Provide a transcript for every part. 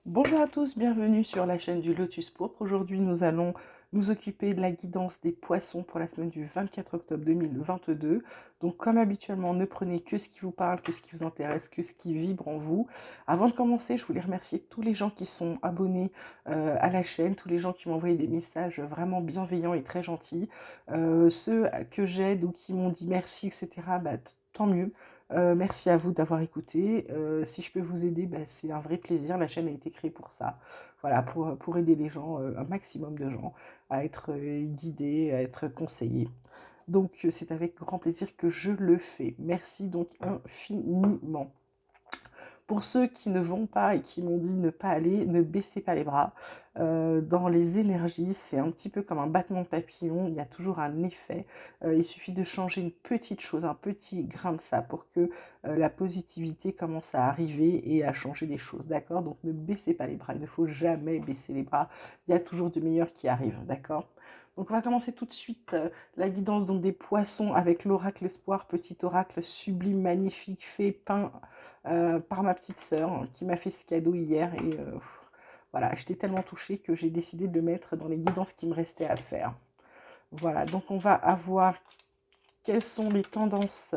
Bonjour à tous, bienvenue sur la chaîne du Lotus Pourpre. Aujourd'hui, nous allons nous occuper de la guidance des poissons pour la semaine du 24 octobre 2022. Donc, comme habituellement, ne prenez que ce qui vous parle, que ce qui vous intéresse, que ce qui vibre en vous. Avant de commencer, je voulais remercier tous les gens qui sont abonnés à la chaîne, tous les gens qui m'ont envoyé des messages vraiment bienveillants et très gentils. Ceux que j'aide ou qui m'ont dit merci, etc., tant mieux. Merci à vous d'avoir écouté. Si je peux vous aider, c'est un vrai plaisir. La chaîne a été créée pour ça. Voilà, pour aider les gens, un maximum de gens, à être guidés, à être conseillés. Donc, c'est avec grand plaisir que je le fais. Merci donc infiniment. Pour ceux qui ne vont pas et qui m'ont dit ne pas aller, ne baissez pas les bras. Dans les énergies, c'est un petit peu comme un battement de papillon, il y a toujours un effet. Il suffit de changer une petite chose, un petit grain de sable pour que la positivité commence à arriver et à changer les choses, d'accord? Donc ne baissez pas les bras, il ne faut jamais baisser les bras. Il y a toujours du meilleur qui arrive, d'accord? Donc on va commencer tout de suite la guidance donc des poissons avec l'oracle espoir, petit oracle sublime, magnifique, fait, peint par ma petite sœur qui m'a fait ce cadeau hier. Et voilà, j'étais tellement touchée que j'ai décidé de le mettre dans les guidances qui me restaient à faire. Voilà, donc on va avoir quelles sont les tendances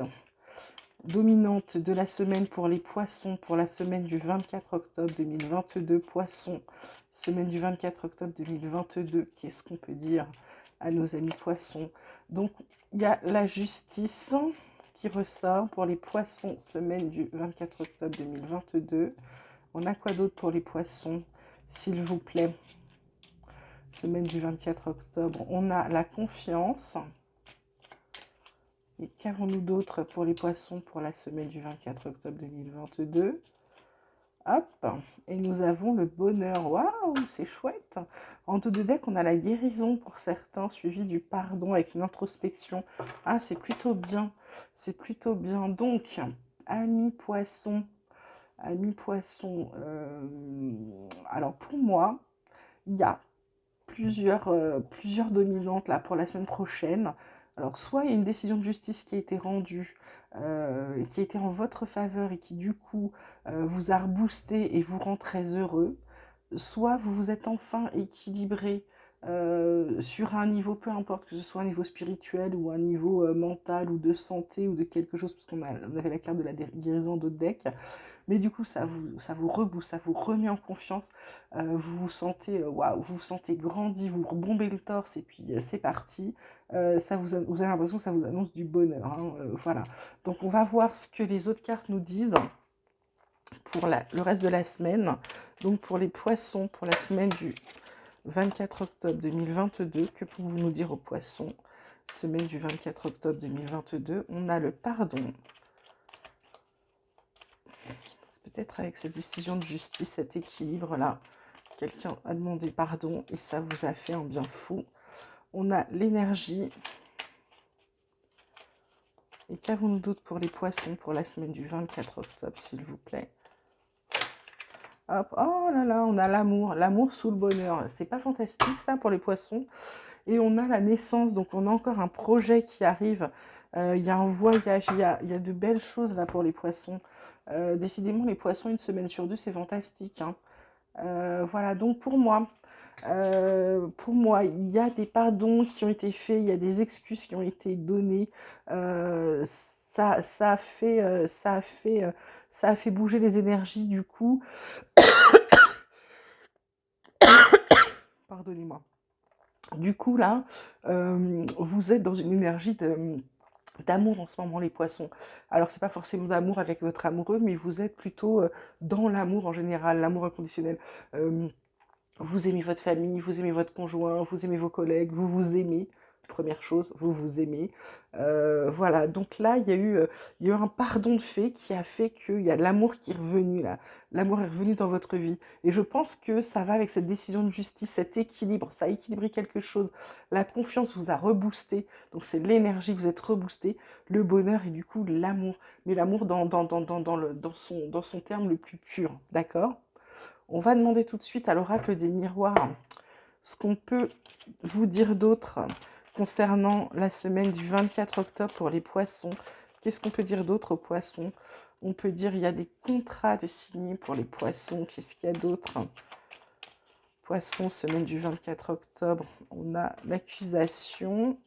dominantes de la semaine pour les poissons pour la semaine du 24 octobre 2022. Poissons, semaine du 24 octobre 2022, qu'est-ce qu'on peut dire à nos amis poissons? Donc, il y a la justice qui ressort pour les poissons, semaine du 24 octobre 2022. On a quoi d'autre pour les poissons, s'il vous plaît? Semaine du 24 octobre, on a la confiance. Et qu'avons-nous d'autre pour les poissons pour la semaine du 24 octobre 2022? Hop, et nous avons le bonheur. Waouh, c'est chouette. En dos de deck, on a la guérison pour certains, suivi du pardon avec une introspection. Ah, c'est plutôt bien. C'est plutôt bien. Donc, amis poissons, alors pour moi, il y a plusieurs dominantes là pour la semaine prochaine. Alors soit il y a une décision de justice qui a été rendue, qui a été en votre faveur et qui du coup vous a reboosté et vous rend très heureux, soit vous vous êtes enfin équilibré sur un niveau, peu importe que ce soit un niveau spirituel ou un niveau mental ou de santé ou de quelque chose, parce on avait la carte de la guérison d'autres decks, mais du coup ça vous rebooste, ça vous remet en confiance, vous vous sentez waouh, vous vous sentez grandi, vous rebombez le torse et puis c'est parti. Vous avez l'impression que ça vous annonce du bonheur, hein, voilà. Donc on va voir ce que les autres cartes nous disent pour le reste de la semaine. Donc pour les poissons, pour la semaine du 24 octobre 2022, que pouvez-vous nous dire aux poissons? Semaine du 24 octobre 2022, on a le pardon. Peut-être avec cette décision de justice, cet équilibre-là, quelqu'un a demandé pardon et ça vous a fait un bien fou. On a l'énergie. Et qu'avons-nous d'autre pour les poissons pour la semaine du 24 octobre, s'il vous plaît? Hop, oh là là, on a l'amour sous le bonheur. C'est pas fantastique ça pour les poissons? Et on a la naissance, donc on a encore un projet qui arrive. Il y a un voyage, il y a de belles choses là pour les poissons. Décidément, les poissons, une semaine sur deux, c'est fantastique, hein. Voilà, donc pour moi, il y a des pardons qui ont été faits, il y a des excuses qui ont été données. Ça a fait, ça a fait bouger les énergies du coup. Pardonnez-moi. Du coup, là, vous êtes dans une énergie d'amour en ce moment, les poissons. Alors, c'est pas forcément d'amour avec votre amoureux, mais vous êtes plutôt dans l'amour en général, l'amour inconditionnel. Euh, Vous aimez votre famille, vous aimez votre conjoint, vous aimez vos collègues, vous vous aimez. Première chose, vous vous aimez. Voilà, donc là, il y a eu un pardon de fait qui a fait qu'il y a l'amour qui est revenu là. L'amour est revenu dans votre vie. Et je pense que ça va avec cette décision de justice, cet équilibre. Ça a équilibré quelque chose. La confiance vous a reboosté. Donc c'est l'énergie, vous êtes reboosté. Le bonheur et du coup l'amour. Mais l'amour dans son terme le plus pur. D'accord? On va demander tout de suite à l'oracle des miroirs ce qu'on peut vous dire d'autre concernant la semaine du 24 octobre pour les poissons. Qu'est-ce qu'on peut dire d'autre aux poissons? On peut dire il y a des contrats de signer pour les poissons. Qu'est-ce qu'il y a d'autre? Poissons, semaine du 24 octobre, on a l'accusation.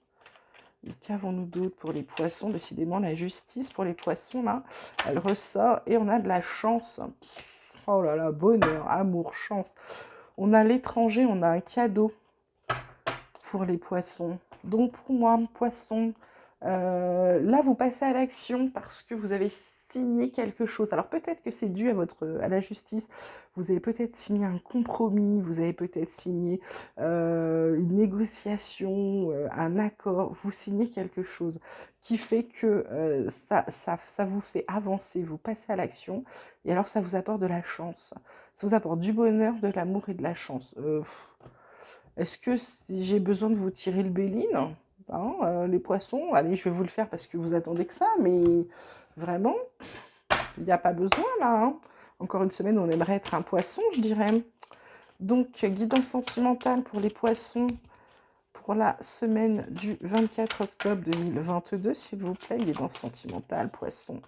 Et qu'avons-nous d'autre pour les poissons? Décidément, la justice pour les poissons, là, elle ressort. Et on a de la chance. Oh là là, bonheur, amour, chance. On a l'étranger, on a un cadeau pour les poissons. Donc pour moi, poisson, là vous passez à l'action parce que vous avez signé quelque chose. Alors peut-être que c'est dû à la justice. Vous avez peut-être signé un compromis, vous avez peut-être signé une négociation, un accord. Vous signez quelque chose qui fait que ça vous fait avancer, vous passez à l'action. Et alors ça vous apporte de la chance. Ça vous apporte du bonheur, de l'amour et de la chance. Est-ce que si j'ai besoin de vous tirer le béline, hein, les poissons? Allez, je vais vous le faire parce que vous attendez que ça, mais vraiment, il n'y a pas besoin là. Hein. Encore une semaine, on aimerait être un poisson, je dirais. Donc, guidance sentimentale pour les poissons pour la semaine du 24 octobre 2022, s'il vous plaît. Guidance sentimentale, poisson.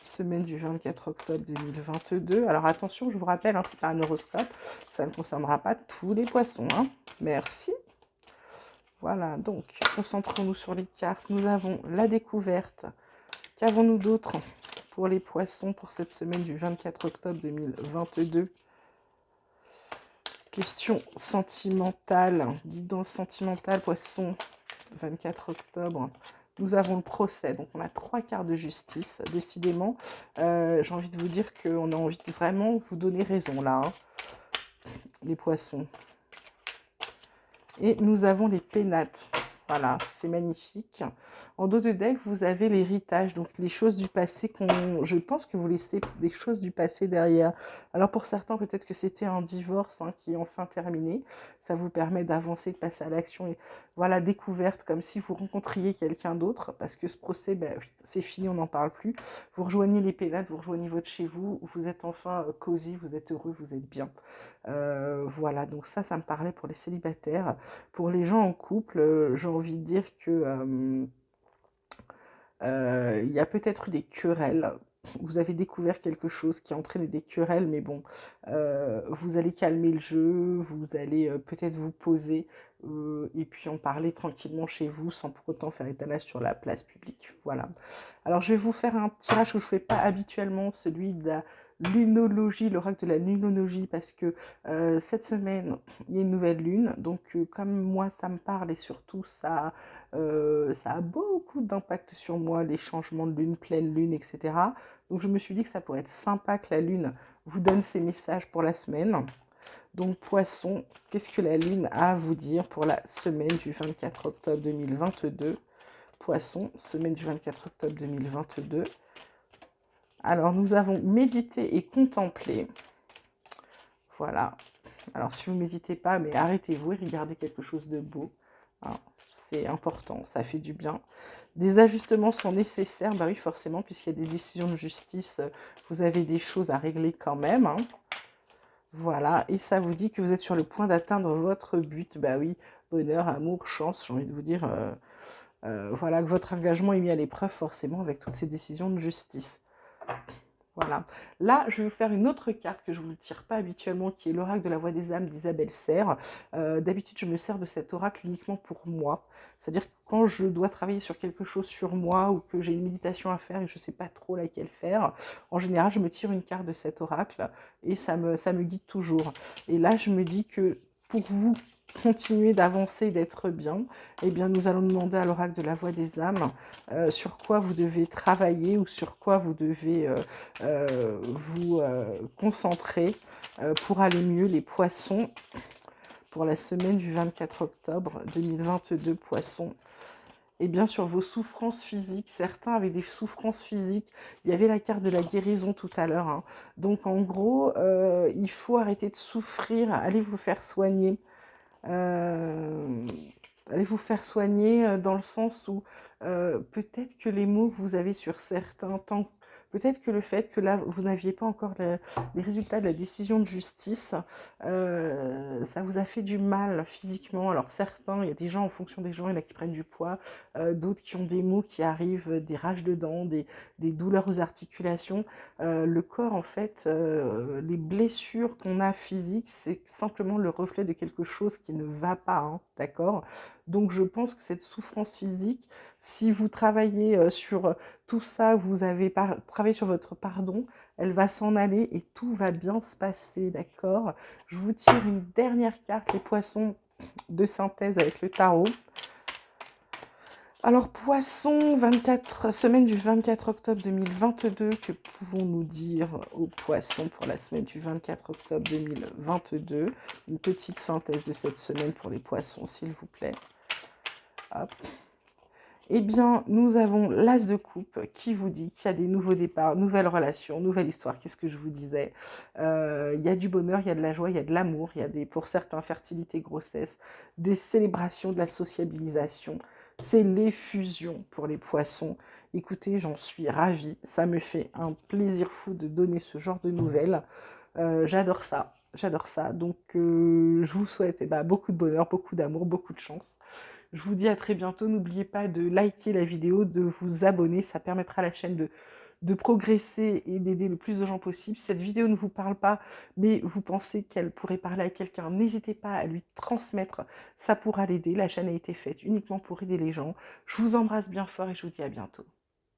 Semaine du 24 octobre 2022. Alors attention, je vous rappelle, hein, c'est pas un horoscope, ça ne concernera pas tous les poissons. Hein. Merci. Voilà, donc concentrons-nous sur les cartes. Nous avons la découverte. Qu'avons-nous d'autre pour les poissons pour cette semaine du 24 octobre 2022? Question sentimentale, guidance sentimentale, poisson, 24 octobre. Nous avons le procès, donc on a 3 cartes de justice, décidément. J'ai envie de vous dire qu'on a envie de vraiment vous donner raison là, hein, les poissons. Et nous avons les pénates. Voilà, c'est magnifique. En dos de deck, vous avez l'héritage, donc les choses du passé je pense que vous laissez des choses du passé derrière. Alors pour certains, peut-être que c'était un divorce hein, qui est enfin terminé. Ça vous permet d'avancer, de passer à l'action. Et voilà, découverte, comme si vous rencontriez quelqu'un d'autre, parce que ce procès, ben, c'est fini, on n'en parle plus. Vous rejoignez les pénates, vous rejoignez votre chez vous, vous êtes enfin cosy, vous êtes heureux, vous êtes bien. Voilà, donc ça me parlait pour les célibataires. Pour les gens en couple, j'ai envie de dire que il y a peut-être eu des querelles. Vous avez découvert quelque chose qui a entraîné des querelles, mais bon, vous allez calmer le jeu, vous allez peut-être vous poser et puis en parler tranquillement chez vous sans pour autant faire étalage sur la place publique. Voilà. Alors je vais vous faire un tirage que je ne fais pas habituellement, celui de la lunologie, l'oracle de la lunologie, parce que cette semaine, il y a une nouvelle lune, donc comme moi ça me parle et surtout ça a beaucoup d'impact sur moi, les changements de lune, pleine lune, etc. Donc je me suis dit que ça pourrait être sympa que la lune vous donne ses messages pour la semaine. Donc poisson, qu'est-ce que la lune a à vous dire pour la semaine du 24 octobre 2022? Poisson, semaine du 24 octobre 2022. Alors nous avons médité et contemplé. Voilà. Alors si vous ne méditez pas, mais arrêtez-vous et regardez quelque chose de beau. Hein. C'est important, ça fait du bien. Des ajustements sont nécessaires, bah oui forcément, puisqu'il y a des décisions de justice, vous avez des choses à régler quand même. Hein. Voilà, et ça vous dit que vous êtes sur le point d'atteindre votre but. Bah oui, bonheur, amour, chance, j'ai envie de vous dire, voilà, que votre engagement est mis à l'épreuve forcément avec toutes ces décisions de justice. Voilà. Là, je vais vous faire une autre carte que je ne vous tire pas habituellement, qui est l'oracle de la voix des âmes d'Isabelle Serre. D'habitude, je me sers de cet oracle uniquement pour moi. C'est-à-dire que quand je dois travailler sur quelque chose sur moi ou que j'ai une méditation à faire et je ne sais pas trop laquelle faire, en général, je me tire une carte de cet oracle et ça me guide toujours. Et là, je me dis que pour vous continuer d'avancer, d'être bien, eh bien, nous allons demander à l'oracle de la voix des âmes sur quoi vous devez travailler ou sur quoi vous devez vous concentrer pour aller mieux, les poissons, pour la semaine du 24 octobre 2022, poissons. Et bien sur vos souffrances physiques, certains avaient des souffrances physiques, il y avait la carte de la guérison tout à l'heure, hein. Donc en gros, il faut arrêter de souffrir, allez vous faire soigner. Allez vous faire soigner dans le sens où peut-être que les mots que vous avez sur certains temps Peut-être que le fait que là, vous n'aviez pas encore les résultats de la décision de justice, ça vous a fait du mal physiquement. Alors certains, il y a des gens, en fonction des gens, il y en a qui prennent du poids, d'autres qui ont des maux qui arrivent, des rages de dents, des douleurs aux articulations. Le corps, en fait, les blessures qu'on a physiques, c'est simplement le reflet de quelque chose qui ne va pas, hein, d'accord? Donc je pense que cette souffrance physique, si vous travaillez sur tout ça, vous avez travaillé sur votre pardon, elle va s'en aller et tout va bien se passer, d'accord? Je vous tire une dernière carte, les poissons de synthèse avec le tarot. Alors, poisson, 24, semaine du 24 octobre 2022, que pouvons-nous dire aux poissons pour la semaine du 24 octobre 2022? Une petite synthèse de cette semaine pour les poissons, s'il vous plaît. Hop. Eh bien, nous avons l'As de coupe qui vous dit qu'il y a des nouveaux départs, nouvelles relations, nouvelle histoire. Qu'est-ce que je vous disais? Il y a du bonheur, il y a de la joie, il y a de l'amour, il y a pour certains, fertilité, grossesse, des célébrations, de la sociabilisation. C'est l'effusion pour les poissons. Écoutez, j'en suis ravie. Ça me fait un plaisir fou de donner ce genre de nouvelles. J'adore ça. J'adore ça. Donc, je vous souhaite beaucoup de bonheur, beaucoup d'amour, beaucoup de chance. Je vous dis à très bientôt. N'oubliez pas de liker la vidéo, de vous abonner. Ça permettra à la chaîne de progresser et d'aider le plus de gens possible. Si cette vidéo ne vous parle pas, mais vous pensez qu'elle pourrait parler à quelqu'un, n'hésitez pas à lui transmettre. Ça pourra l'aider. La chaîne a été faite uniquement pour aider les gens. Je vous embrasse bien fort et je vous dis à bientôt.